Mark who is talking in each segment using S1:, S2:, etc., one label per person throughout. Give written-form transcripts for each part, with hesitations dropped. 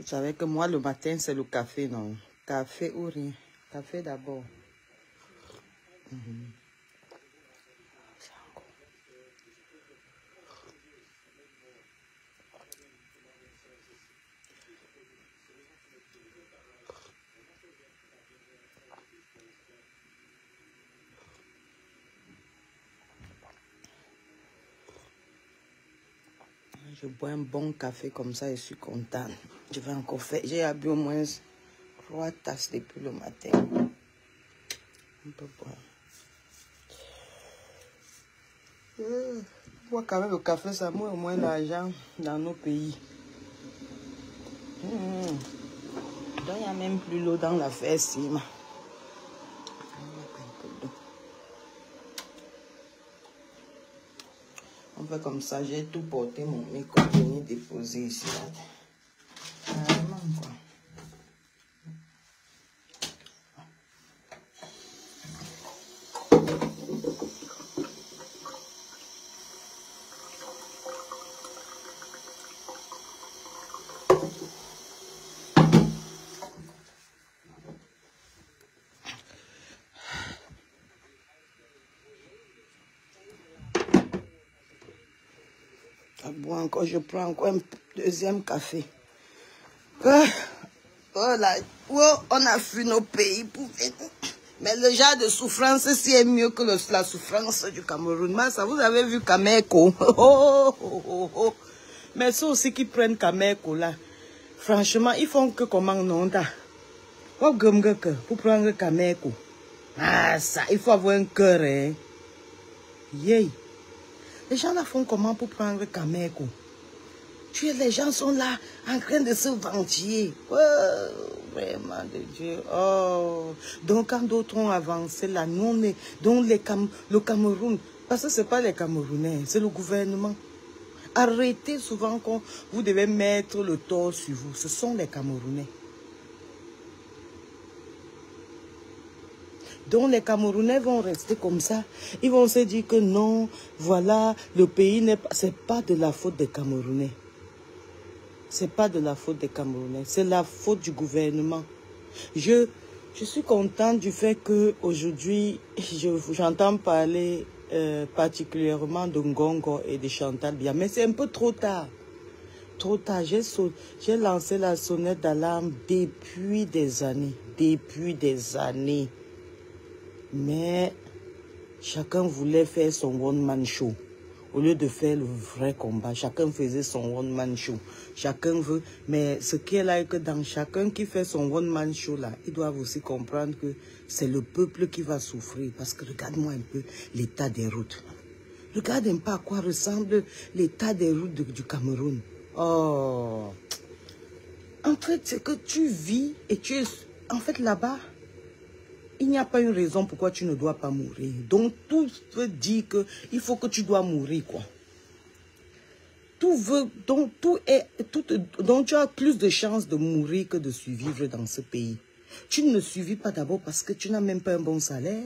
S1: Vous savez que moi, le matin, c'est le café, non? Café ou rien. Café d'abord. Je bois un bon café comme ça, je suis contente. Je vais encore faire. J'ai bu au moins 3 tasses depuis le matin. On peut boire. Moi, quand même, le café, ça met au moins l'argent dans nos pays. Donc, il n'y a même plus l'eau dans la fesse. On fait comme ça, j'ai tout porté mon micro venu déposer ici. Vraiment, quoi. Bon, encore, je prends encore un deuxième café. Oh là, oh, on a fui nos pays pour venir. Mais le genre de souffrance, si est mieux que la souffrance du Cameroun. Mais ça, vous avez vu Kameko. Oh. Mais ceux aussi qui prennent Kameko là, franchement, ils font que comment non da. Pour prendre Kameko. Ah ça, il faut avoir un cœur, hein. Yeah. Les gens là font comment pour prendre Kameko? Les gens sont là en train de se vanter. Oh, vraiment de Dieu. Oh. Donc quand d'autres ont avancé là, nous on est, donc le Cameroun, parce que ce n'est pas les Camerounais, c'est le gouvernement. Arrêtez souvent quand vous devez mettre le tort sur vous. Ce sont les Camerounais. Donc les Camerounais vont rester comme ça. Ils vont se dire que non, voilà, le pays n'est pas, c'est pas de la faute des Camerounais. C'est pas de la faute des Camerounais, c'est la faute du gouvernement. Je suis contente du fait qu'aujourd'hui, j'entends parler particulièrement de Ngongo et de Chantal Biya. Mais c'est un peu trop tard. Trop tard. J'ai lancé la sonnette d'alarme depuis des années. Depuis des années. Mais chacun voulait faire son one-man show. Au lieu de faire le vrai combat, chacun faisait son one-man show. Chacun veut... Mais ce qui est là, est que dans chacun qui fait son one-man show, là, ils doivent aussi comprendre que c'est le peuple qui va souffrir. Parce que regarde-moi un peu l'état des routes. Regarde un peu à quoi ressemble l'état des routes du Cameroun. Oh! En fait, c'est que tu vis et tu es... En fait, là-bas, il n'y a pas une raison pourquoi tu ne dois pas mourir. Donc, tout veut dire qu'il faut que tu dois mourir, quoi. Donc tu as plus de chances de mourir que de survivre dans ce pays. Tu ne survis pas d'abord parce que tu n'as même pas un bon salaire.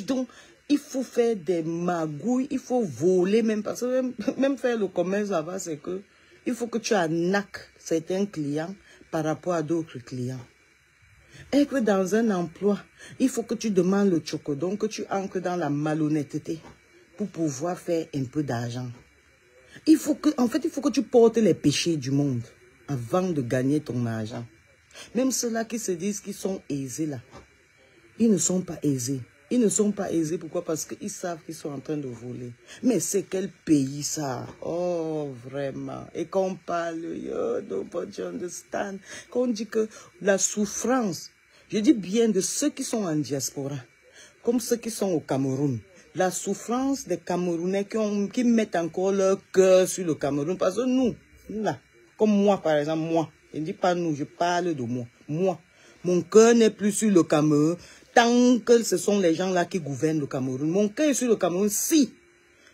S1: Donc, il faut faire des magouilles, il faut voler même. Parce que même faire le commerce là-bas, c'est que il faut que tu arnaques certains clients par rapport à d'autres clients. Et que dans un emploi, il faut que tu demandes le tchocodon, que tu ancres dans la malhonnêteté pour pouvoir faire un peu d'argent. En fait, il faut que tu portes les péchés du monde avant de gagner ton argent. Même ceux-là qui se disent qu'ils sont aisés là, ils ne sont pas aisés. Ils ne sont pas aisés, pourquoi? Parce qu'ils savent qu'ils sont en train de voler. Mais c'est quel pays ça? Oh, vraiment. Et qu'on parle, yo, nobody understand. Qu'on dit que la souffrance, je dis bien de ceux qui sont en diaspora, comme ceux qui sont au Cameroun. La souffrance des Camerounais qui mettent encore leur cœur sur le Cameroun. Parce que nous, là, comme moi par exemple, moi, je ne dis pas nous, je parle de moi. Moi, mon cœur n'est plus sur le Cameroun. Tant que ce sont les gens là qui gouvernent le Cameroun. Mon cœur est sur le Cameroun, si.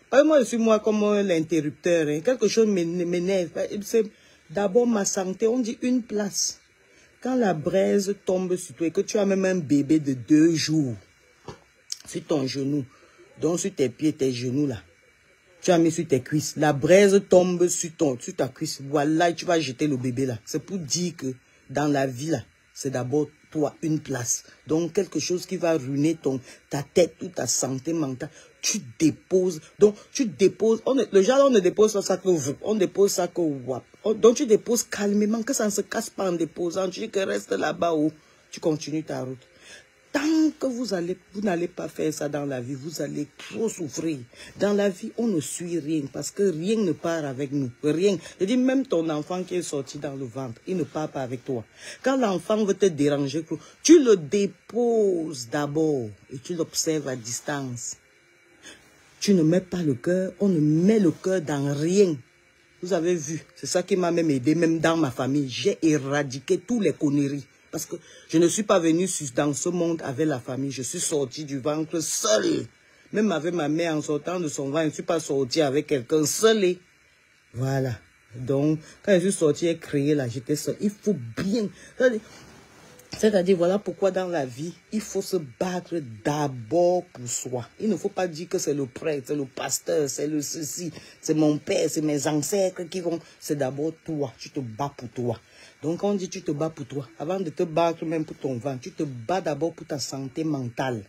S1: Parce que moi, je suis moi comme l'interrupteur. Hein. Quelque chose m'énerve. C'est d'abord ma santé. On dit une place. Quand la braise tombe sur toi et que tu as même un bébé de 2 jours sur ton genou, donc sur tes pieds, tes genoux là, tu as mis sur tes cuisses. La braise tombe sur ta cuisse. Voilà, tu vas jeter le bébé là. C'est pour dire que dans la vie là, c'est d'abord toi une place. Donc quelque chose qui va ruiner ta tête ou ta santé mentale. Tu déposes. Donc tu déposes. Le jardin, on ne dépose ça que on dépose ça que wap. Donc tu déposes calmement, que ça ne se casse pas en déposant. Tu dis que reste là-bas où tu continues ta route. Tant que vous n'allez pas faire ça dans la vie, vous allez trop souffrir. Dans la vie, on ne suit rien parce que rien ne part avec nous. Rien. Je dis même ton enfant qui est sorti dans le ventre, il ne part pas avec toi. Quand l'enfant veut te déranger, tu le déposes d'abord et tu l'observes à distance. Tu ne mets pas le cœur, on ne met le cœur dans rien. Vous avez vu, c'est ça qui m'a même aidé, même dans ma famille. J'ai éradiqué tous les conneries. Parce que je ne suis pas venu dans ce monde avec la famille. Je suis sorti du ventre seul. Même avec ma mère en sortant de son ventre, je ne suis pas sorti avec quelqu'un seul. Voilà. Donc, quand je suis sorti et créé là, j'étais seul. Il faut bien... C'est-à-dire, voilà pourquoi dans la vie, il faut se battre d'abord pour soi. Il ne faut pas dire que c'est le prêtre, c'est le pasteur, c'est le ceci, c'est mon père, c'est mes ancêtres qui vont... C'est d'abord toi, tu te bats pour toi. Donc on dit tu te bats pour toi. Avant de te battre même pour ton ventre, tu te bats d'abord pour ta santé mentale.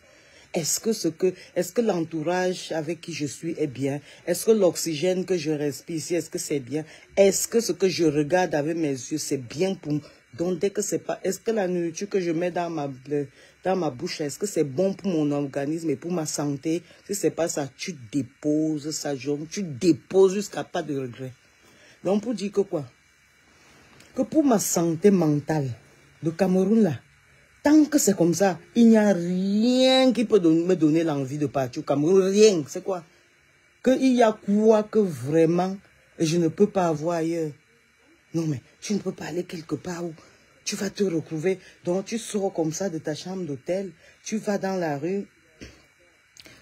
S1: Est-ce que l'entourage avec qui je suis est bien? Est-ce que l'oxygène que je respire ici, est-ce que c'est bien? Est-ce que ce que je regarde avec mes yeux, c'est bien pour moi? Donc dès que c'est pas, est-ce que la nourriture que je mets dans ma bouche, est-ce que c'est bon pour mon organisme et pour ma santé? Si c'est pas ça, tu déposes ça, tu déposes jusqu'à pas de regret. Donc pour dire que quoi? Que pour ma santé mentale, le Cameroun là, tant que c'est comme ça, il n'y a rien qui peut me donner l'envie de partir au Cameroun. Rien. C'est quoi? Qu'il y a quoi que vraiment je ne peux pas avoir ailleurs. Non mais tu ne peux pas aller quelque part où tu vas te retrouver. Donc tu sors comme ça de ta chambre d'hôtel, tu vas dans la rue,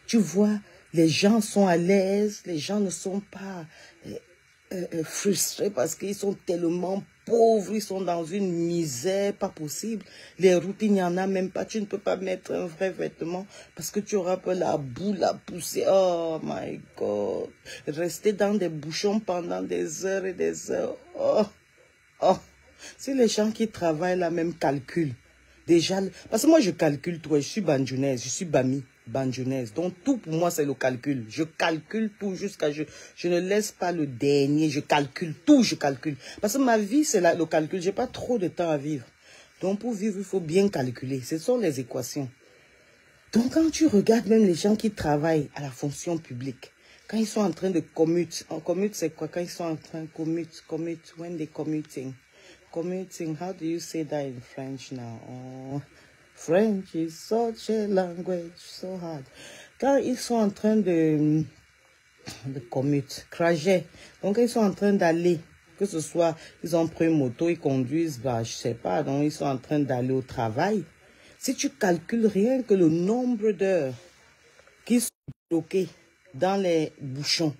S1: tu vois, les gens sont à l'aise, les gens ne sont pas frustrés parce qu'ils sont tellement pauvres, ils sont dans une misère pas possible. Les routes, il n'y en a même pas. Tu ne peux pas mettre un vrai vêtement parce que tu auras peur la boue, la poussière. Oh my God. Rester dans des bouchons pendant des heures et des heures. Oh, oh. Si les gens qui travaillent là même calculent, déjà, parce que moi je calcule tout, je suis bandjounaise, je suis bami, bandjounaise. Donc tout pour moi c'est le calcul. Je calcule tout jusqu'à je ne laisse pas le dernier, je calcule tout, je calcule. Parce que ma vie c'est le calcul, j'ai pas trop de temps à vivre. Donc pour vivre, il faut bien calculer. Ce sont les équations. Donc quand tu regardes même les gens qui travaillent à la fonction publique, quand ils sont en train de commute, en commute c'est quoi? Quand ils sont en train de commute, when they commuting. Commuting, how do you say that in French now? Oh, French is such a language, so hard. Quand ils sont en train de commute, trajet, donc ils sont en train d'aller, que ce soit, ils ont pris une moto, ils conduisent, bah, je sais pas, donc ils sont en train d'aller au travail. Si tu calcules rien que le nombre d'heures qui sont bloquées dans les bouchons,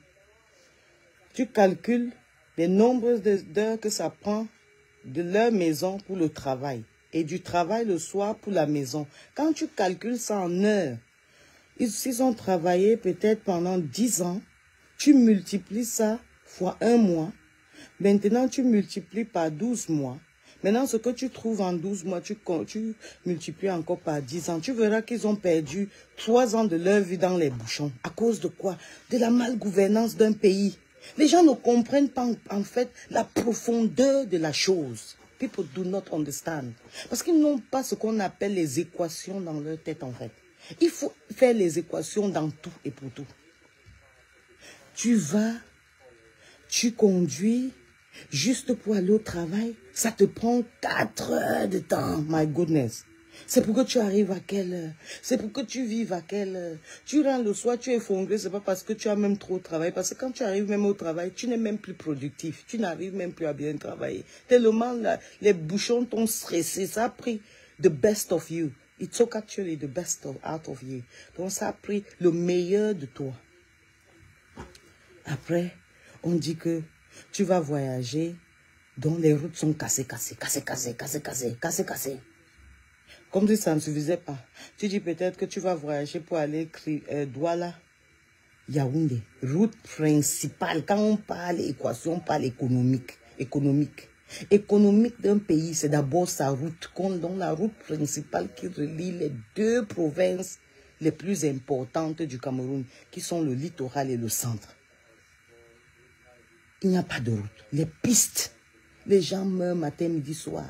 S1: tu calcules les nombres d'heures que ça prend de leur maison pour le travail et du travail le soir pour la maison. Quand tu calcules ça en heures, s'ils ont travaillé peut-être pendant 10 ans, tu multiplies ça fois un mois. Maintenant, tu multiplies par 12 mois. Maintenant, ce que tu trouves en 12 mois, tu multiplies encore par 10 ans. Tu verras qu'ils ont perdu 3 ans de leur vie dans les bouchons. À cause de quoi? De la malgouvernance d'un pays. Les gens ne comprennent pas en fait la profondeur de la chose. People do not understand. Parce qu'ils n'ont pas ce qu'on appelle les équations dans leur tête en fait. Il faut faire les équations dans tout et pour tout. Tu vas, tu conduis, juste pour aller au travail, ça te prend 4 heures de temps. My goodness. C'est pour que tu arrives à quelle heure? C'est pour que tu vives à quelle heure? Tu rentres le soir, tu es effondré, c'est pas parce que tu as même trop travaillé. Parce que quand tu arrives même au travail, tu n'es même plus productif. Tu n'arrives même plus à bien travailler. Tellement les bouchons t'ont stressé. Ça a pris the best of you. It took actually the best out of you. Donc ça a pris le meilleur de toi. Après, on dit que tu vas voyager, dont les routes sont cassées. Comme si ça ne suffisait pas. Tu dis peut-être que tu vas voyager pour aller Douala. Yaoundé, route principale. Quand on parle équation, on parle économique. Économique d'un pays, c'est d'abord sa route. Donc la route principale qui relie les deux provinces les plus importantes du Cameroun, qui sont le littoral et le centre. Il n'y a pas de route. Les pistes, les gens meurent matin, midi, soir.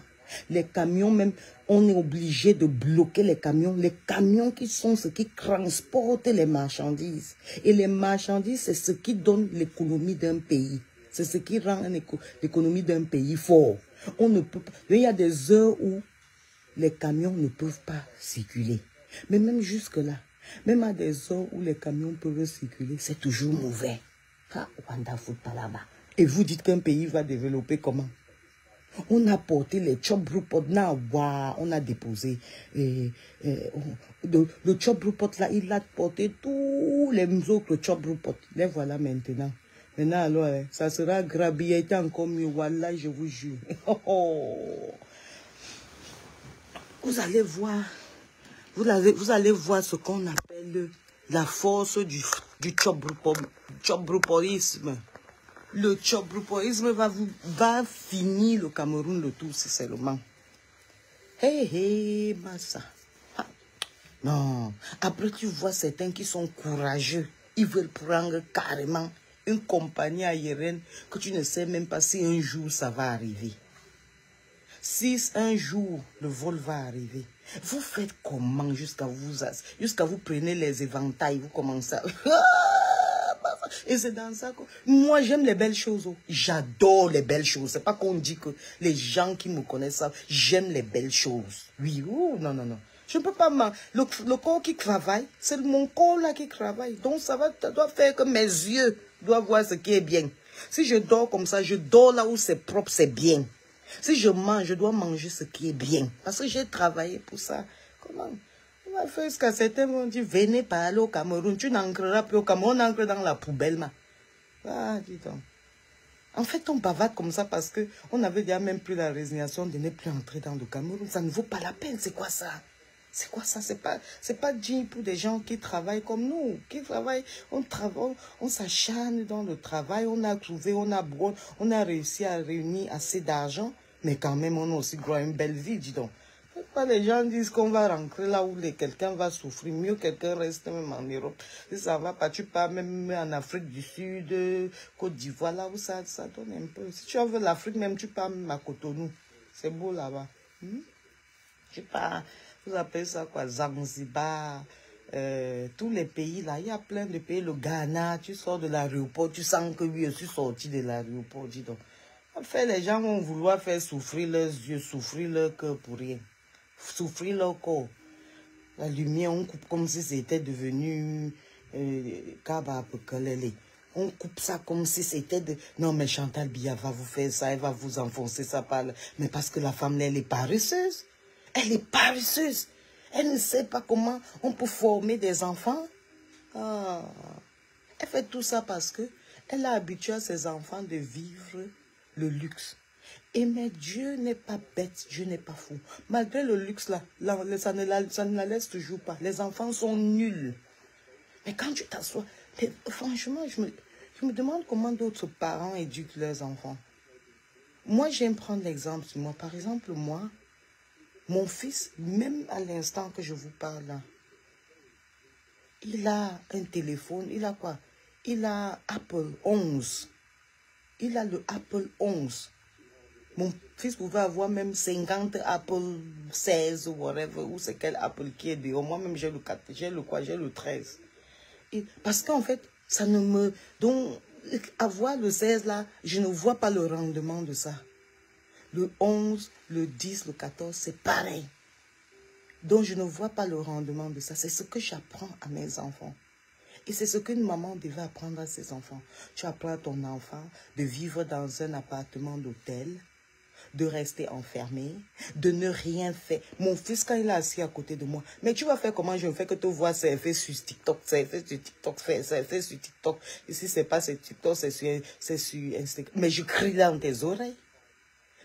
S1: Les camions même, on est obligé de bloquer les camions. Les camions qui sont ceux qui transportent les marchandises. Et les marchandises, c'est ce qui donne l'économie d'un pays. C'est ce qui rend l'économie d'un pays fort. On ne peut pas. Il y a des heures où les camions ne peuvent pas circuler. Mais même jusque-là, même à des heures où les camions peuvent circuler, c'est toujours mauvais. Ah, wonderful palaba. Et vous dites qu'un pays va développer comment? On a porté les chop report, on a déposé. Le chop report là, il a porté tous les autres chop report. Les voilà maintenant. Maintenant, alors, ça sera grabillé encore mieux. Voilà, je vous jure. Vous allez voir. Vous allez voir ce qu'on appelle la force du chop-reportisme. Le chop-reportisme va finir le Cameroun le tout, si seulement. Hey, massa. Ah. Non. Après, tu vois certains qui sont courageux. Ils veulent prendre carrément une compagnie aérienne que tu ne sais même pas si un jour ça va arriver. Si un jour le vol va arriver, vous faites comment jusqu'à vous prenez les éventails, vous commencez à... Et c'est dans ça que... Moi, j'aime les belles choses. J'adore les belles choses. C'est pas qu'on dit que les gens qui me connaissent savent. J'aime les belles choses. Oui, non. Je ne peux pas... Le corps qui travaille, c'est mon corps là qui travaille. Donc, ça doit faire que mes yeux doivent voir ce qui est bien. Si je dors comme ça, je dors là où c'est propre, c'est bien. Si je mange, je dois manger ce qui est bien. Parce que j'ai travaillé pour ça. Comment? On va faire jusqu'à certains vont dire, venez parler au Cameroun. Tu n'ancreras plus au Cameroun, on ancre dans la poubelle. Ah, dis donc. En fait, on bavarde comme ça parce qu'on avait déjà même pris la résignation de ne plus entrer dans le Cameroun. Ça ne vaut pas la peine. C'est quoi ça? C'est quoi ça? C'est pas digne pour des gens qui travaillent comme nous. Qui travaillent, on s'acharne dans le travail. On a trouvé, on a réussi à réunir assez d'argent. Mais quand même, on a aussi droit à une belle vie, dis donc. Pas les gens disent qu'on va rentrer là où quelqu'un va souffrir. Mieux quelqu'un reste même en Europe. Si ça va pas, tu pars même en Afrique du Sud, Côte d'Ivoire, là où ça donne un peu. Si tu veux l'Afrique, même tu pars même à Cotonou. C'est beau là-bas. Tu pars, vous appelez ça quoi, Zanzibar, tous les pays là. Il y a plein de pays. Le Ghana, tu sors de l'aéroport, tu sens que oui, je suis sorti de l'aéroport. Dis donc. En fait, les gens vont vouloir faire souffrir leurs yeux, souffrir leur cœur pour rien. Souffrir leur corps. La lumière, on coupe comme si c'était devenu on coupe ça comme si c'était de... Non, mais Chantal Biya va vous faire ça, elle va vous enfoncer ça par là. Mais parce que la femme, elle est paresseuse. Elle est paresseuse. Elle ne sait pas comment on peut former des enfants. Ah. Elle fait tout ça parce que elle a habitué à ses enfants de vivre le luxe. Et mais Dieu n'est pas bête, Dieu n'est pas fou. Malgré le luxe là, ça ne la laisse toujours pas. Les enfants sont nuls. Mais quand tu t'assois, franchement, je me demande comment d'autres parents éduquent leurs enfants. Moi, j'aime prendre l'exemple sur moi. Par exemple, moi, mon fils, même à l'instant que je vous parle là, il a un téléphone, il a quoi? Il a Apple 11. Il a le Apple 11. Mon fils pouvait avoir même 50 Apple 16 ou whatever, ou c'est quel Apple qui est dehors. Moi-même, j'ai le 4, j'ai le 13. Parce qu'en fait, ça ne me... Donc, avoir le 16 là, je ne vois pas le rendement de ça. Le 11, le 10, le 14, c'est pareil. Donc, je ne vois pas le rendement de ça. C'est ce que j'apprends à mes enfants. Et c'est ce qu'une maman devait apprendre à ses enfants. Tu apprends à ton enfant de vivre dans un appartement d'hôtel, de rester enfermé, de ne rien faire. Mon fils, quand il est assis à côté de moi, mais tu vas faire comment? Je ne fais que te voir, c'est fait sur TikTok, c'est fait sur TikTok, c'est fait sur TikTok. Ici, c'est pas sur TikTok, c'est sur Instagram. Mais je crie dans tes oreilles.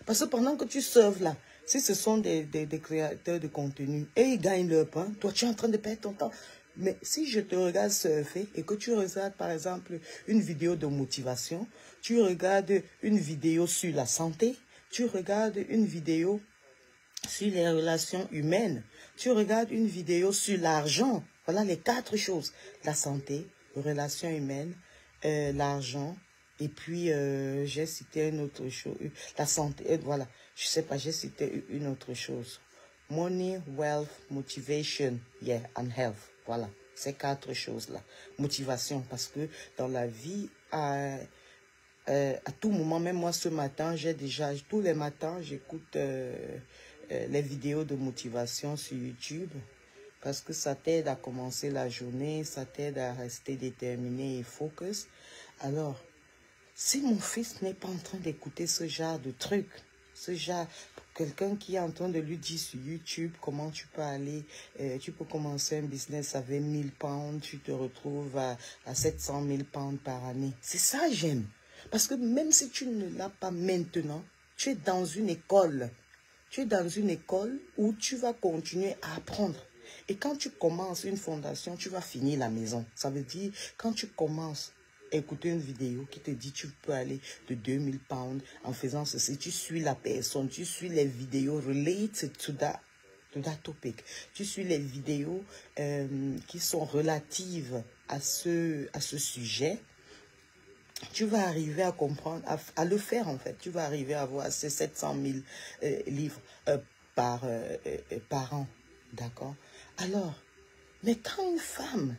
S1: Parce que pendant que tu surfes là, si ce sont des créateurs de contenu, et ils gagnent leur pain, toi tu es en train de perdre ton temps. Mais si je te regarde surfer et que tu regardes par exemple une vidéo de motivation, tu regardes une vidéo sur la santé, tu regardes une vidéo sur les relations humaines, tu regardes une vidéo sur l'argent, voilà les 4 choses, la santé, les relations humaines, l'argent, et puis j'ai cité une autre chose, la santé, voilà, je sais pas, j'ai cité une autre chose. Money, wealth, motivation, yeah, and health. Voilà, ces 4 choses-là. Motivation, parce que dans la vie, à tout moment, même moi ce matin, tous les matins, j'écoute les vidéos de motivation sur YouTube, parce que ça t'aide à commencer la journée, ça t'aide à rester déterminé et focus. Alors, si mon fils n'est pas en train d'écouter ce genre de trucs, ce genre, quelqu'un qui est en train de lui dire sur YouTube comment tu peux aller, tu peux commencer un business avec 1000 pounds, tu te retrouves à 700 000 pounds par année. C'est ça j'aime. Parce que même si tu ne l'as pas maintenant, tu es dans une école. Tu es dans une école où tu vas continuer à apprendre. Et quand tu commences une fondation, tu vas finir la maison. Ça veut dire, quand tu commences à écouter une vidéo qui te dit tu peux aller de 2000 pounds en faisant ceci, tu suis la personne, tu suis les vidéos related to that topic. Tu suis les vidéos qui sont relatives à ce sujet. Tu vas arriver à comprendre, à le faire en fait. Tu vas arriver à avoir ces 700 000 livres par an. D'accord? Alors, mais quand une femme,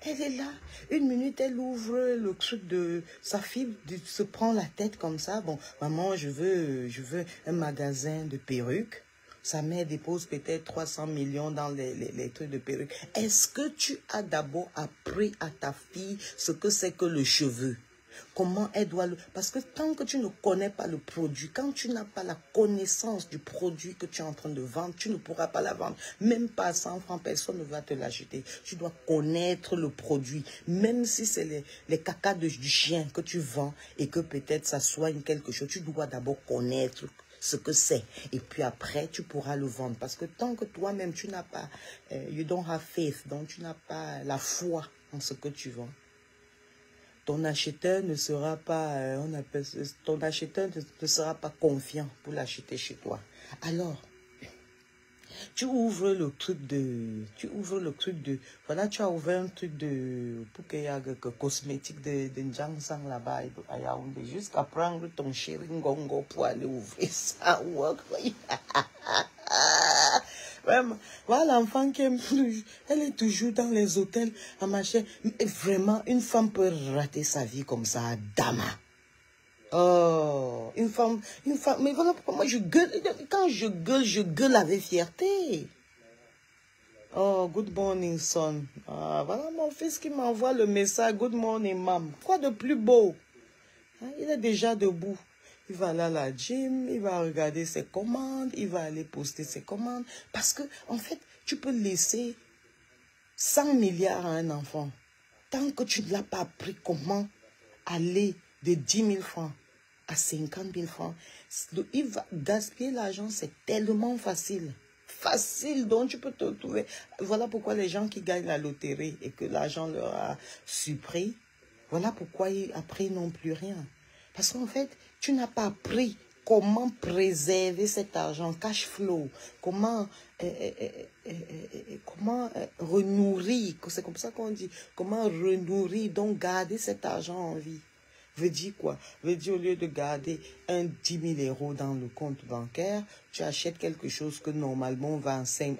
S1: elle est là, une minute, elle ouvre le truc de sa fille, se prend la tête comme ça. Bon, maman, je veux un magasin de perruques. Sa mère dépose peut-être 300 millions dans les trucs de perruques. Est-ce que tu as d'abord appris à ta fille ce que c'est que le cheveu? Comment elle doit le... Parce que tant que tu ne connais pas le produit, quand tu n'as pas la connaissance du produit que tu es en train de vendre, tu ne pourras pas la vendre. Même pas à 100 francs, personne ne va te l'acheter. Tu dois connaître le produit. Même si c'est les cacas du chien que tu vends et que peut-être ça soigne quelque chose, tu dois d'abord connaître ce que c'est. Et puis après, tu pourras le vendre. Parce que tant que toi-même, tu n'as pas... you don't have faith, donc tu n'as pas la foi en ce que tu vends. Ton acheteur ne sera pas, ton acheteur ne sera pas confiant pour l'acheter chez toi. Alors, tu ouvres le truc de, voilà, tu as ouvert un truc de, pour qu'il y ait que cosmétique de Njangsang là-bas à Yaoundé, jusqu'à prendre ton chéri Ngongo pour aller ouvrir ça. Vraiment, voilà l'enfant qui aime plus. Elle est toujours dans les hôtels à marcher. Vraiment, une femme peut rater sa vie comme ça à Dama. Oh, une femme, mais voilà pourquoi moi je gueule. Quand je gueule avec fierté. Oh, good morning, son. Ah, voilà mon fils qui m'envoie le message. Good morning, mam. Quoi de plus beau? Hein, il est déjà debout. Il va aller à la gym, il va regarder ses commandes, il va aller poster ses commandes. Parce que, en fait, tu peux laisser 100 milliards à un enfant. Tant que tu ne l'as pas appris comment aller de 10 000 francs à 50 000 francs, il va gaspiller l'argent, c'est tellement facile. Facile, donc tu peux te retrouver. Voilà pourquoi les gens qui gagnent la loterie et que l'argent leur a surpris, voilà pourquoi après ils n'ont plus rien. Parce qu'en fait, tu n'as pas appris comment préserver cet argent, cash flow, comment renourrir, c'est comme ça qu'on dit, comment renourrir, donc garder cet argent en vie. Veut dire quoi? Veut dire au lieu de garder 10 000 euros dans le compte bancaire, tu achètes quelque chose que normalement on va à 5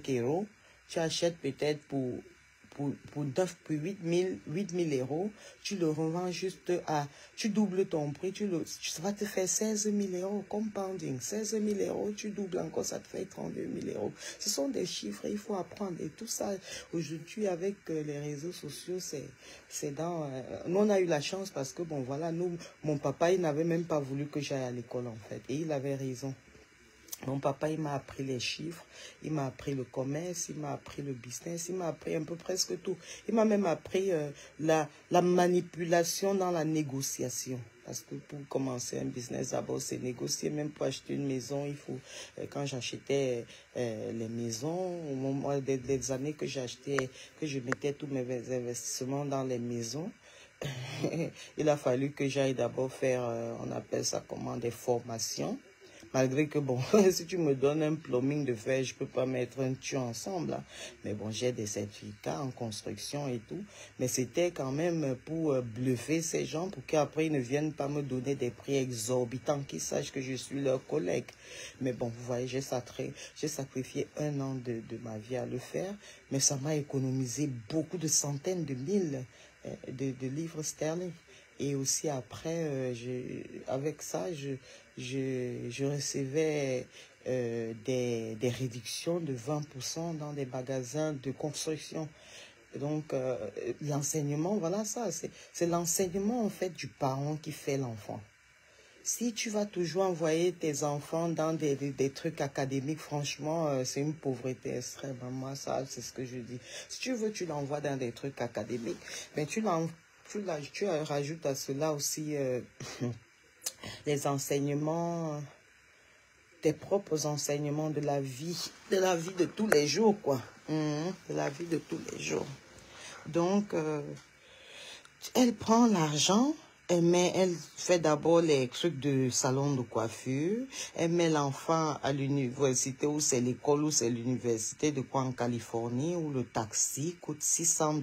S1: euros, tu achètes peut-être pour 9, pour 8 000 euros, tu le revends juste tu doubles ton prix, ça va te faire 16 000 euros, compounding, 16 000 euros, tu doubles encore, ça te fait 32 000 euros. Ce sont des chiffres, il faut apprendre. Et tout ça, aujourd'hui, avec les réseaux sociaux, c'est dans... nous, on a eu la chance parce que, bon, voilà, mon papa, il n'avait même pas voulu que j'aille à l'école, en fait. Et il avait raison. Mon papa, il m'a appris les chiffres, il m'a appris le commerce, il m'a appris le business, il m'a appris un peu presque tout. Il m'a même appris la manipulation dans la négociation. Parce que pour commencer un business, d'abord, c'est négocier. Même pour acheter une maison, il faut... quand j'achetais les maisons, au moment des années que j'achetais, que je mettais tous mes investissements dans les maisons, il a fallu que j'aille d'abord faire, on appelle ça comment, des formations. Malgré que, bon, si tu me donnes un plumbing de fer, je peux pas mettre un tuyau ensemble. Hein. Mais bon, j'ai des certificats en construction et tout. Mais c'était quand même pour bluffer ces gens, pour qu'après, ils ne viennent pas me donner des prix exorbitants, qu'ils sachent que je suis leur collègue. Mais bon, vous voyez, j'ai sacrifié 1 an de ma vie à le faire. Mais ça m'a économisé beaucoup de centaines de mille de livres sterling. Et aussi après, avec ça, je recevais des réductions de 20% dans des magasins de construction. Donc, l'enseignement, voilà ça, c'est l'enseignement en fait du parent qui fait l'enfant. Si tu vas toujours envoyer tes enfants dans des trucs académiques, franchement, c'est une pauvreté extrême. Moi, ça, c'est ce que je dis. Si tu veux, tu l'envoies dans des trucs académiques, mais tu rajoutes à cela aussi les enseignements, tes propres enseignements de la vie de tous les jours, quoi. De la vie de tous les jours. Donc, elle prend l'argent, elle fait d'abord les trucs de salon de coiffure, elle met l'enfant à l'université, ou c'est l'école, ou c'est l'université de quoi en Californie, où le taxi coûte $600.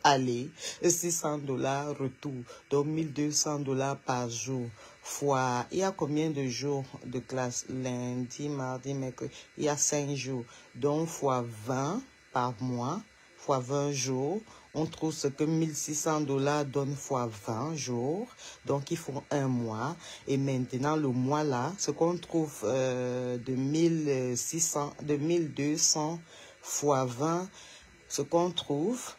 S1: Aller, $600 retour, donc $1200 par jour, fois, il y a combien de jours de classe? Lundi, mardi, mercredi, il y a 5 jours, donc fois 20 par mois, fois 20 jours, on trouve ce que $1600 donne fois 20 jours, donc il faut 1 mois, et maintenant le mois là, ce qu'on trouve de 1200 fois 20, ce qu'on trouve,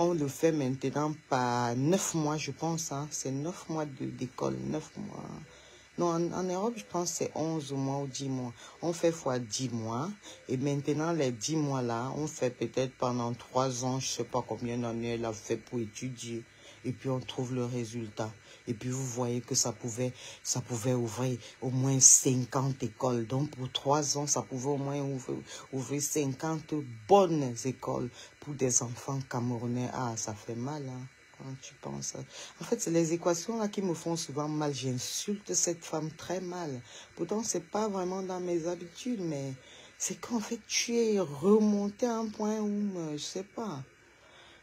S1: on le fait maintenant par 9 mois, je pense. Hein. C'est 9 mois d'école, 9 mois. Non, en Europe, je pense que c'est 11 mois ou 10 mois. On fait fois 10 mois. Et maintenant, les 10 mois-là, on fait peut-être pendant 3 ans, je ne sais pas combien d'années elle a fait pour étudier. Et puis, on trouve le résultat. Et puis, vous voyez que ça pouvait ouvrir au moins 50 écoles. Donc, pour 3 ans, ça pouvait au moins ouvrir 50 bonnes écoles pour des enfants camerounais. Ah, ça fait mal, hein, quand tu penses. En fait, c'est les équations là qui me font souvent mal. J'insulte cette femme très mal. Pourtant, c'est pas vraiment dans mes habitudes, mais c'est qu'en fait, tu es remonté à un point où, je sais pas.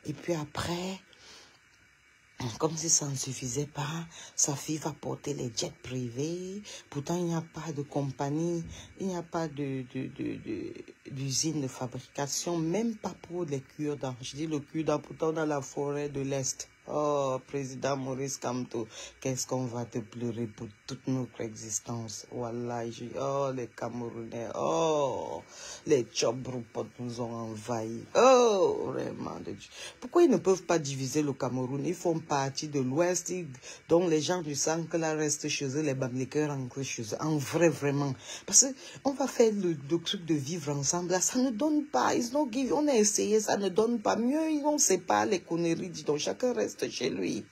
S1: Et puis après, comme si ça ne suffisait pas, sa fille va porter les jets privés. Pourtant, il n'y a pas de compagnie, il n'y a pas d'usine de fabrication, même pas pour les cure-dents. Je dis le cure-dent, pourtant dans la forêt de l'Est. Oh, président Maurice Kamto, qu'est-ce qu'on va te pleurer pour toute notre existence. Wallah, oh, les Camerounais, oh, les Tchobroupot nous ont envahis. Oh, vraiment de Dieu. Pourquoi ils ne peuvent pas diviser le Cameroun? Ils font partie de l'Ouest, donc les gens du Sank là restent chez eux, les Bamlékeurs rentrent chez eux. En vrai, vraiment. Parce qu'on va faire le truc de vivre ensemble, là, ça ne donne pas. On a essayé, ça ne donne pas mieux. On ne sait pas les conneries, dis donc, chacun reste chez lui.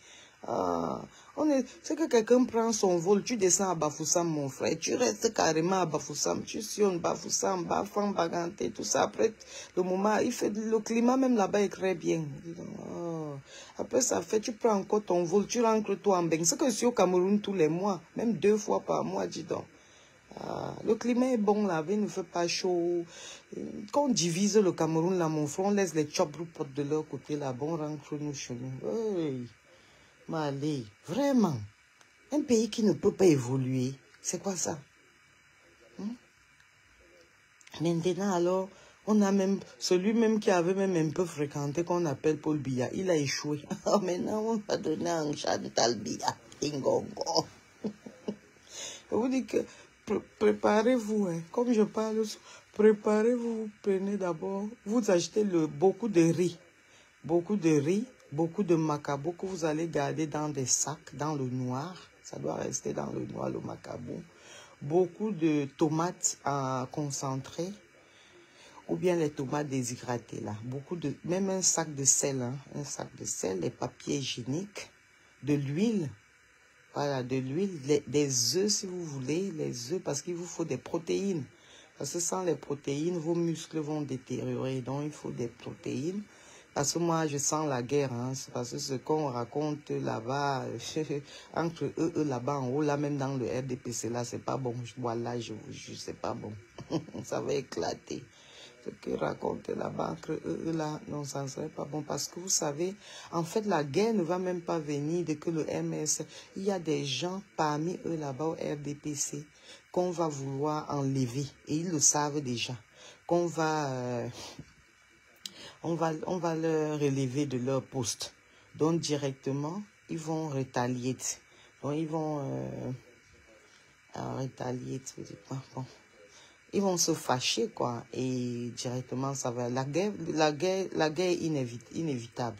S1: Ah, c'est que quelqu'un prend son vol, tu descends à Bafoussam, mon frère, tu restes carrément à Bafoussam, tu sionnes Bafoussam, Bafang, Baganté, tout ça. Après, le moment, le climat même là-bas est très bien. Oh. Après, ça fait, tu prends encore ton vol, tu rentres toi en Beng. C'est que je suis au Cameroun tous les mois, même 2 fois par mois, dis donc. Ah, le climat est bon là, il ne fait pas chaud. Quand on divise le Cameroun là, mon frère, on laisse les Tchobroupot de leur côté là, bon, rentre nous chez nous. Hey. Malé, vraiment, un pays qui ne peut pas évoluer, c'est quoi ça? Maintenant alors, on a même, celui même qui avait même un peu fréquenté, qu'on appelle Paul Biya, il a échoué. Maintenant, on va donner un Chantal Biya, Ingongo. Je vous dis que, préparez-vous, hein, comme je parle, préparez-vous, vous prenez d'abord, vous achetez beaucoup de riz, beaucoup de macabo que vous allez garder dans des sacs, dans le noir. Ça doit rester dans le noir, le macabo. Beaucoup de tomates concentrées, ou bien les tomates déshydratées, là. Même un sac de sel, hein, un sac de sel, des papiers hygiéniques, de l'huile. Voilà, de l'huile, des œufs si vous voulez, les œufs parce qu'il vous faut des protéines. Parce que sans les protéines, vos muscles vont détériorer. Donc, il faut des protéines. Parce que moi, je sens la guerre. Hein. C'est parce que ce qu'on raconte là-bas, entre eux là-bas en haut, là, même dans le RDPC, là, c'est pas bon. Voilà, je vous jure, c'est pas bon. Ça va éclater. Ce que raconte là-bas entre eux là, non, ça ne serait pas bon. Parce que vous savez, en fait, la guerre ne va même pas venir de que le MS. Il y a des gens parmi eux là-bas au RDPC qu'on va vouloir enlever. Et ils le savent déjà. Qu'on va, on va leur relever de leur poste. Donc, directement, ils vont retalier. Donc, ils vont retalier, tu veux dire quoi? Bon. Ils vont se fâcher, quoi, et directement, ça va. La guerre est inévitable.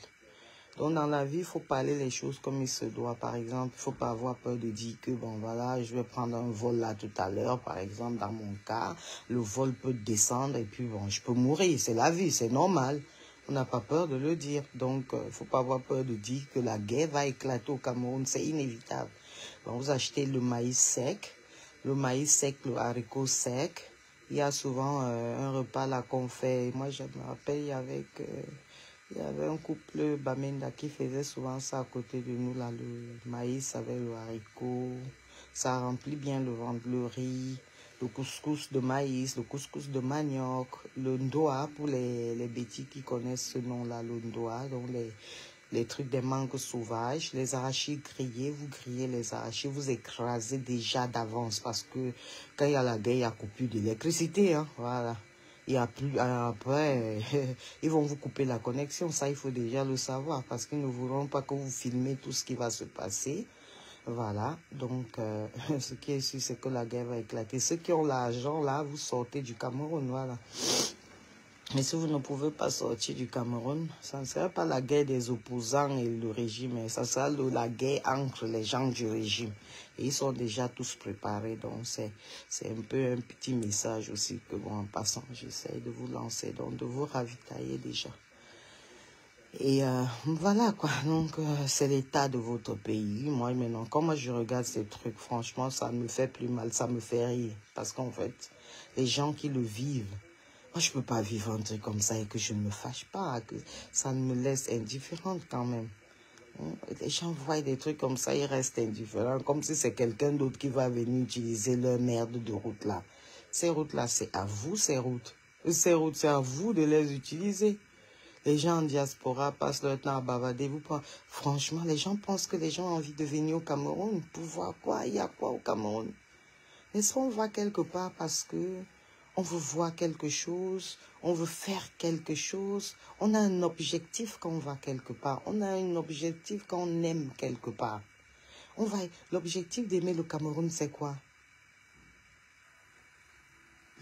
S1: Donc, dans la vie, il faut parler les choses comme il se doit. Par exemple, il ne faut pas avoir peur de dire que, bon, voilà, je vais prendre un vol là tout à l'heure, par exemple, dans mon cas, le vol peut descendre et puis, bon, je peux mourir. C'est la vie, c'est normal. On n'a pas peur de le dire. Donc, il ne faut pas avoir peur de dire que la guerre va éclater au Cameroun. C'est inévitable. Donc, vous achetez le maïs sec, le haricot sec. Il y a souvent un repas là qu'on fait. Moi, je me rappelle, il y avait un couple Bamenda qui faisait souvent ça à côté de nous, là, le maïs avec le haricot. Ça remplit bien le ventre, le riz, le couscous de maïs, le couscous de manioc, le ndoa pour les bêtis qui connaissent ce nom-là, le ndoa, donc les trucs des mangues sauvages, les arachides grillés, vous grillez les arachides, vous écrasez déjà d'avance parce que quand il y a la guerre, il y a coupure d'électricité, hein, voilà. Il y a plus, après, ils vont vous couper la connexion, ça il faut déjà le savoir parce qu'ils ne voudront pas que vous filmez tout ce qui va se passer. Voilà, donc ce qui est sûr, c'est que la guerre va éclater. Ceux qui ont l'argent, là, vous sortez du Cameroun, voilà. Mais si vous ne pouvez pas sortir du Cameroun, ça ne sera pas la guerre des opposants et le régime, mais ça sera la guerre entre les gens du régime. Et ils sont déjà tous préparés, donc c'est un peu un petit message aussi que, bon, en passant, j'essaie de vous lancer, donc de vous ravitailler déjà. Et voilà quoi, donc c'est l'état de votre pays. Moi maintenant, quand moi je regarde ces trucs, franchement, ça me fait plus mal, ça me fait rire. Parce qu'en fait, les gens qui le vivent, moi je peux pas vivre un truc comme ça et que je ne me fâche pas, que ça me laisse indifférente quand même. Les gens voient des trucs comme ça, ils restent indifférents, comme si c'est quelqu'un d'autre qui va venir utiliser leur merde de route là. Ces routes là, c'est à vous ces routes. Ces routes, c'est à vous de les utiliser. Les gens en diaspora passent leur temps à bavarder. Franchement, les gens pensent que les gens ont envie de venir au Cameroun pour voir quoi. Il y a quoi au Cameroun? Est-ce qu'on va quelque part parce que on veut voir quelque chose, on veut faire quelque chose, on a un objectif quand on va quelque part, on a un objectif quand on aime quelque part. L'objectif d'aimer le Cameroun, c'est quoi?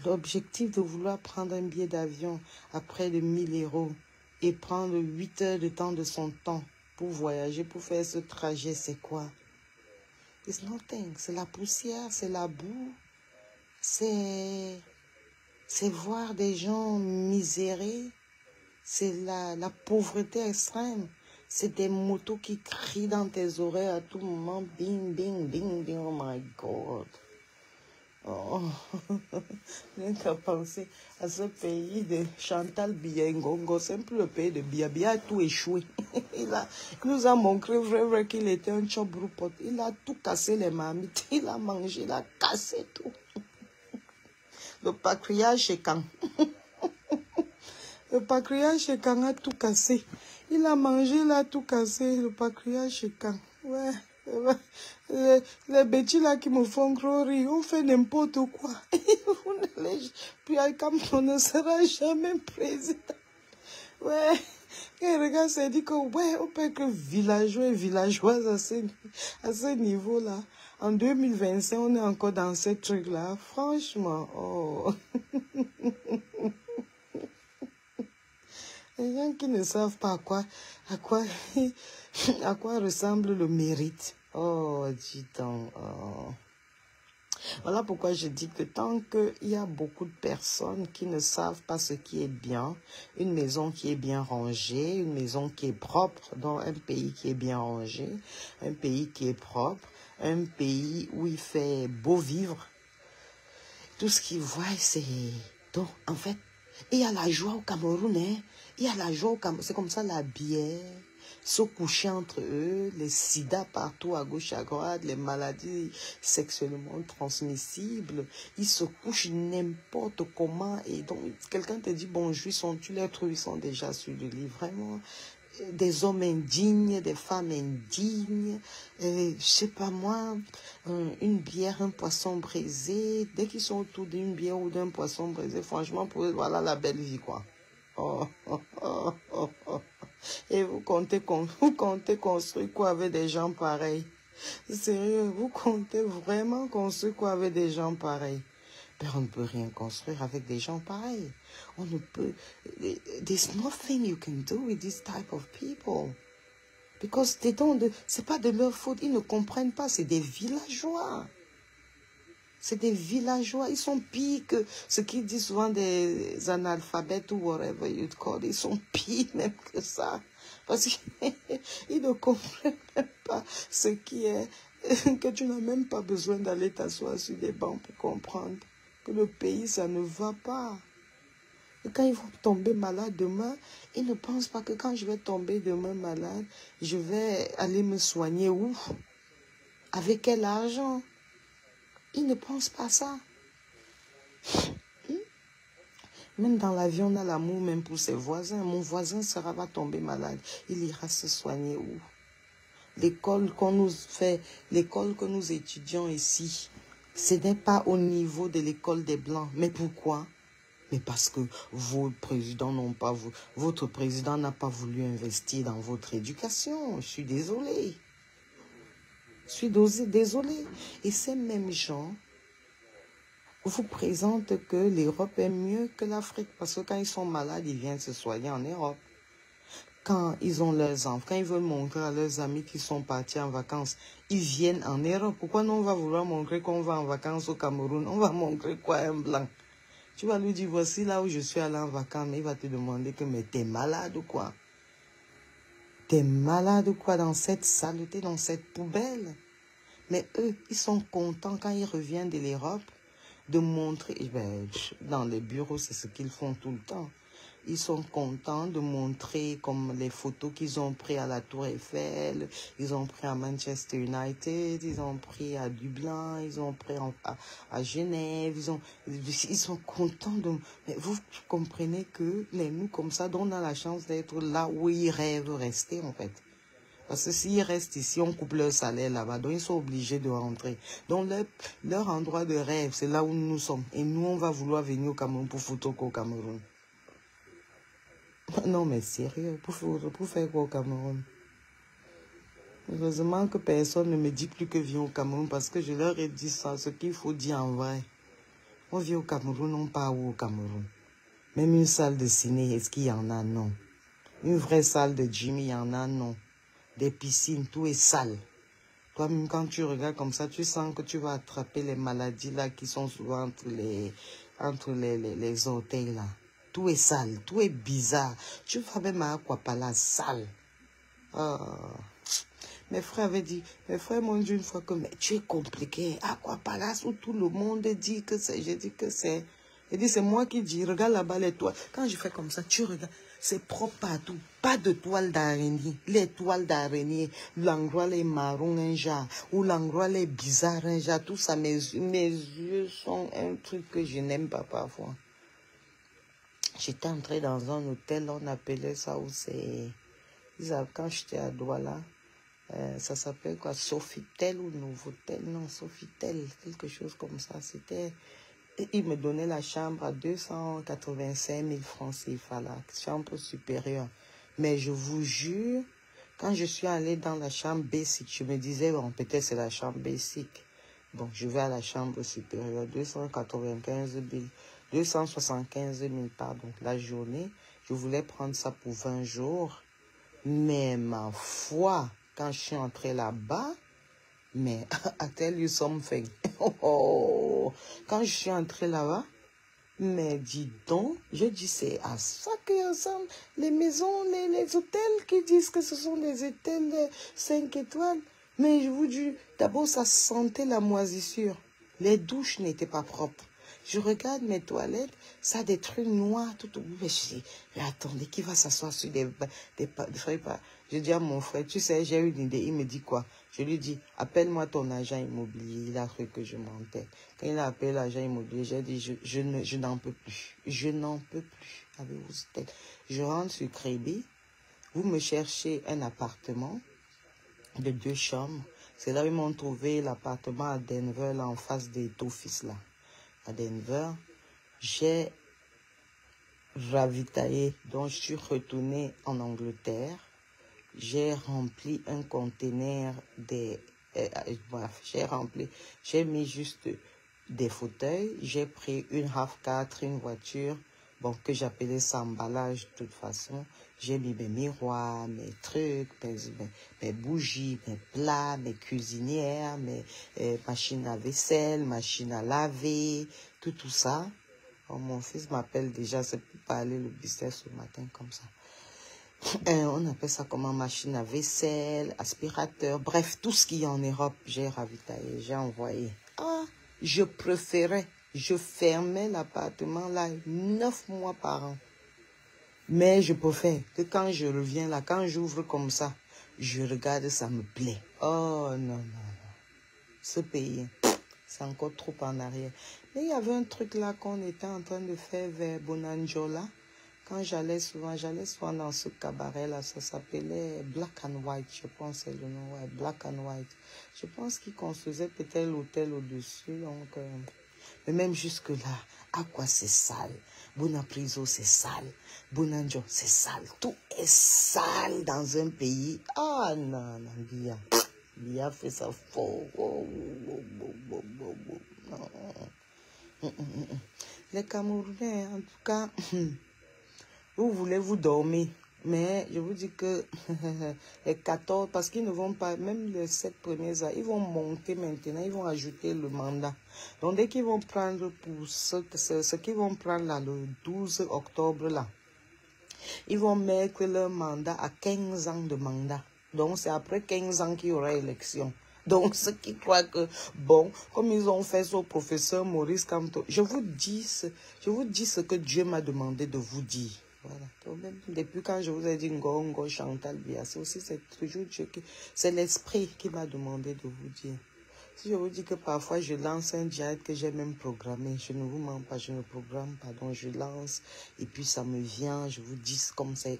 S1: L'objectif de vouloir prendre un billet d'avion à près de 1000 € et prendre 8 heures de temps de son temps pour voyager, pour faire ce trajet, c'est quoi? It's nothing. C'est la poussière, c'est la boue, c'est voir des gens misérés, c'est la pauvreté extrême. C'est des motos qui crient dans tes oreilles à tout moment, bing, bing, bing, bing, oh my God. Oh, rien qu'à penser à ce pays de Chantal Biya-Ngongo, c'est un peu le pays de Biya. Biya a tout échoué. Il nous a montré vrai qu'il était un chobroupot. Il a tout cassé les marmites. Il a mangé, il a cassé tout. Le patriarche Shekan. Le patriarche Shekan a tout cassé. Il a mangé, il a tout cassé. Le patriarche Shekan. Ouais. Les bêtis là qui me font gros rire, on fait n'importe quoi. Puis on ne sera jamais président. Ouais. Et regarde, c'est dit que ouais, on peut être villageois et villageoise à ce niveau-là. En 2025, on est encore dans ce truc-là. Franchement, oh. Les gens qui ne savent pas à quoi ressemble le mérite. Oh, dis donc. Oh. Voilà pourquoi je dis que tant qu'il y a beaucoup de personnes qui ne savent pas ce qui est bien, une maison qui est bien rangée, une maison qui est propre, dans un pays qui est bien rangé, un pays qui est propre, un pays où il fait beau vivre. Tout ce qu'ils voient, c'est... Donc, en fait, il y a la joie au Cameroun, hein. Il y a la joie au Cameroun. C'est comme ça, la bière, se coucher entre eux, les sida partout, à gauche, à droite, les maladies sexuellement transmissibles. Ils se couchent n'importe comment. Et donc, quelqu'un te dit, bonjour, tu les trouves, ils sont déjà sur le lit. Vraiment, des hommes indignes, des femmes indignes, je sais pas moi, une bière, un poisson braisé. Dès qu'ils sont autour d'une bière ou d'un poisson braisé, franchement, pour eux, voilà la belle vie, quoi. Oh, oh, oh, oh, oh. Et vous comptez construire quoi avec des gens pareils? Sérieux, vous comptez vraiment construire quoi avec des gens pareils? Ben, on ne peut rien construire avec des gens pareils. On ne peut... There's nothing you can do with this type of people. Because c'est pas de leur faute. Ils ne comprennent pas. C'est des villageois. C'est des villageois. Ils sont pires que ce qu'ils disent souvent des analphabètes ou whatever you call. Ils sont pires même que ça. Parce qu'ils ne comprennent même pas ce qui est... que tu n'as même pas besoin d'aller t'asseoir sur des bancs pour comprendre que le pays, ça ne va pas. Et quand ils vont tomber malades demain, ils ne pensent pas que quand je vais tomber demain malade, je vais aller me soigner où? Avec quel argent? Ils ne pensent pas ça. Même dans l'avion, on a l'amour même pour ses voisins. Mon voisin va tomber malade. Il ira se soigner où? L'école qu'on nous fait, l'école que nous étudions ici, ce n'est pas au niveau de l'école des Blancs. Mais pourquoi? Mais parce que vos présidents n'ont pas voulu, votre président n'a pas voulu investir dans votre éducation. Je suis désolée. Je suis désolée. Et ces mêmes gens vous présentent que l'Europe est mieux que l'Afrique. Parce que quand ils sont malades, ils viennent se soigner en Europe. Quand ils ont leurs enfants, quand ils veulent montrer à leurs amis qui sont partis en vacances, ils viennent en Europe. Pourquoi non, on va vouloir montrer qu'on va en vacances au Cameroun? On va montrer quoi, un blanc? Tu vas lui dire, voici là où je suis allé en vacances, mais il va te demander que, mais t'es malade ou quoi? T'es malade ou quoi dans cette saleté, dans cette poubelle? Mais eux, ils sont contents quand ils reviennent de l'Europe de montrer, ben, dans les bureaux, c'est ce qu'ils font tout le temps. Ils sont contents de montrer comme les photos qu'ils ont prises à la Tour Eiffel, ils ont pris à Manchester United, ils ont pris à Dublin, ils ont pris à Genève, ils sont contents de... Mais vous comprenez que nous, comme ça, on a la chance d'être là où ils rêvent rester, en fait. Parce que s'ils restent ici, on coupe leur salaire là-bas, donc ils sont obligés de rentrer. Donc leur endroit de rêve, c'est là où nous sommes. Et nous, on va vouloir venir au Cameroun pour foutre au Cameroun. Non, mais sérieux, pour faire quoi au Cameroun? Heureusement que personne ne me dit plus que viens au Cameroun parce que je leur ai dit ça, ce qu'il faut dire en vrai. On vient au Cameroun, on part où au Cameroun? Même une salle de ciné, est-ce qu'il y en a? Non. Une vraie salle de gym, il y en a? Non. Des piscines, tout est sale. Toi-même, quand tu regardes comme ça, tu sens que tu vas attraper les maladies là qui sont souvent entre les orteils là. Tout est sale, tout est bizarre. Tu vas même à Aquapala, sale. Oh. Mes frères avaient dit, mes frères m'ont dit une fois que mais tu es compliqué. Aquapala, où tout le monde dit que c'est, j'ai dit que c'est. J'ai dit, c'est moi qui dis, regarde là-bas les toiles. Quand je fais comme ça, tu regardes, c'est propre partout. Pas de toiles d'araignée. Les toiles d'araignée, l'endroit les marrons, un genre, ou l'endroit les bizarres, un genre, tout ça, mes yeux sont un truc que je n'aime pas parfois. J'étais entrée dans un hôtel, on appelait ça où c'est... Quand j'étais à Douala, ça s'appelle quoi? Sofitel ou Novotel? Non, Sofitel, quelque chose comme ça. C'était... Il me donnait la chambre à 285 000 francs CFA, la chambre supérieure. Mais je vous jure, quand je suis allée dans la chambre basic, je me disais, bon, peut-être c'est la chambre basic. Bon, je vais à la chambre supérieure, 275 000, pardon, la journée. Je voulais prendre ça pour 20 jours. Mais ma foi, quand je suis entrée là-bas, mais I tell you something. Oh, quand je suis entrée là-bas, mais dis donc, je dis c'est à ça que ressemblent les maisons, les hôtels qui disent que ce sont des hôtels 5 étoiles. Mais je vous dis, d'abord, ça sentait la moisissure. Les douches n'étaient pas propres. Je regarde mes toilettes, ça a des trucs noirs tout au bout. Mais je dis, mais attendez, qui va s'asseoir sur des feuilles pas. Je dis à mon frère, tu sais, j'ai une idée. Il me dit quoi? Je lui dis, appelle-moi ton agent immobilier. Il a cru que je mentais. Quand il a appelé l'agent immobilier, j'ai dit, je n'en peux plus. Je n'en peux plus. Avez-vous tête? Je rentre sur Crédit. Vous me cherchez un appartement de 2 chambres. C'est là où ils m'ont trouvé l'appartement à Denver, là, en face des offices, là. À Denver, j'ai ravitaillé, donc je suis retournée en Angleterre. J'ai rempli un conteneur bref, j'ai mis juste des fauteuils. J'ai pris une RAV4, une voiture, bon, que j'appelais sans emballage de toute façon. J'ai mis mes miroirs, mes trucs, mes bougies, mes plats, mes cuisinières, mes machines à vaisselle, machines à laver, tout ça. Oh, mon fils m'appelle déjà, c'est pour parler le business ce matin comme ça. On appelle ça comment? Machine à vaisselle, aspirateur, bref, tout ce qu'il y a en Europe, j'ai ravitaillé, j'ai envoyé. Ah, je fermais l'appartement là 9 mois par an. Mais je préfère que quand je reviens là, quand j'ouvre comme ça, je regarde, ça me plaît. Oh non, non, non. Ce pays, c'est encore trop en arrière. Mais il y avait un truc là qu'on était en train de faire vers Bonanjola. Quand j'allais souvent dans ce cabaret-là, ça s'appelait Black and White, je pense c'est le nom, ouais, Black and White. Je pense qu'ils construisaient peut-être l'hôtel au-dessus, donc... mais même jusque-là, à quoi c'est sale? Bonapriso, c'est sale. Bonanjo, c'est sale. Tout est sale dans un pays. Ah non, non, Bia. Bia fait ça fort. Les Camerounais, en tout cas... Vous voulez vous dormir, mais je vous dis que les 14, parce qu'ils ne vont pas, même les 7 premiers ans, ils vont monter maintenant, ils vont ajouter le mandat. Donc dès qu'ils vont prendre pour ce qu'ils vont prendre là, le 12 octobre là, ils vont mettre leur mandat à 15 ans de mandat. Donc c'est après 15 ans qu'il y aura élection. Donc ceux qui croient que, bon, comme ils ont fait ça au professeur Maurice Kamto, je vous dis ce que Dieu m'a demandé de vous dire. Voilà. Depuis quand je vous ai dit Ngongo, Chantal Bia, c'est aussi toujours Dieu c'est l'esprit qui m'a demandé de vous dire. Si je vous dis que parfois je lance un direct que j'ai même programmé, je ne vous mens pas, je ne programme pas, donc je lance et puis ça me vient, je vous dis comme ça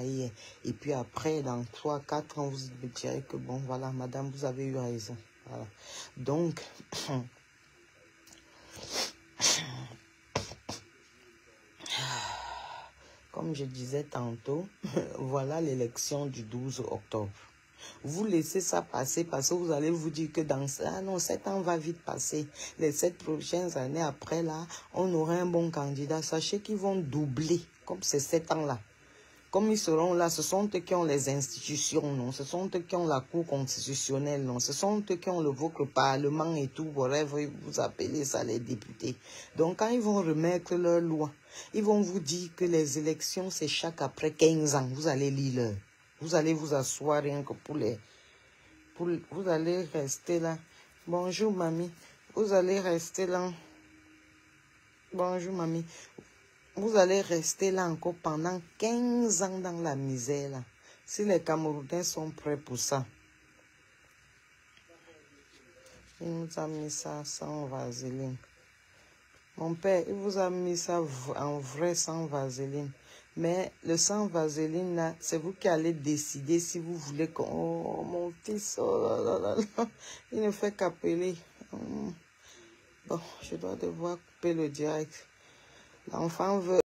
S1: y est. Et puis après, dans 3-4 ans, vous me direz que bon, voilà, madame, vous avez eu raison. Voilà. Donc, comme je disais tantôt, voilà l'élection du 12 octobre. Vous laissez ça passer parce que vous allez vous dire que dans ça, non, 7 ans va vite passer. Les 7 prochaines années après là, on aura un bon candidat. Sachez qu'ils vont doubler comme ces 7 ans là. Comme ils seront là, ce sont eux qui ont les institutions, non? Ce sont eux qui ont la cour constitutionnelle, non? Ce sont eux qui ont votre parlement et tout, whatever vous appelez ça, les députés. Donc, quand ils vont remettre leur loi, ils vont vous dire que les élections, c'est chaque après 15 ans. Vous allez lire leur. Vous allez vous asseoir rien que vous allez rester là. Bonjour, mamie. Vous allez rester là. Bonjour, mamie. Vous allez rester là encore pendant 15 ans dans la misère, là. Si les Camerounais sont prêts pour ça. Il nous a mis ça sans vaseline. Mon père, il vous a mis ça en vrai sans vaseline. Mais le sans vaseline, là, c'est vous qui allez décider si vous voulez qu'on... Oh, mon fils, oh là là là. Il ne fait qu'appeler. Bon, je dois devoir couper le direct. L'enfant veut...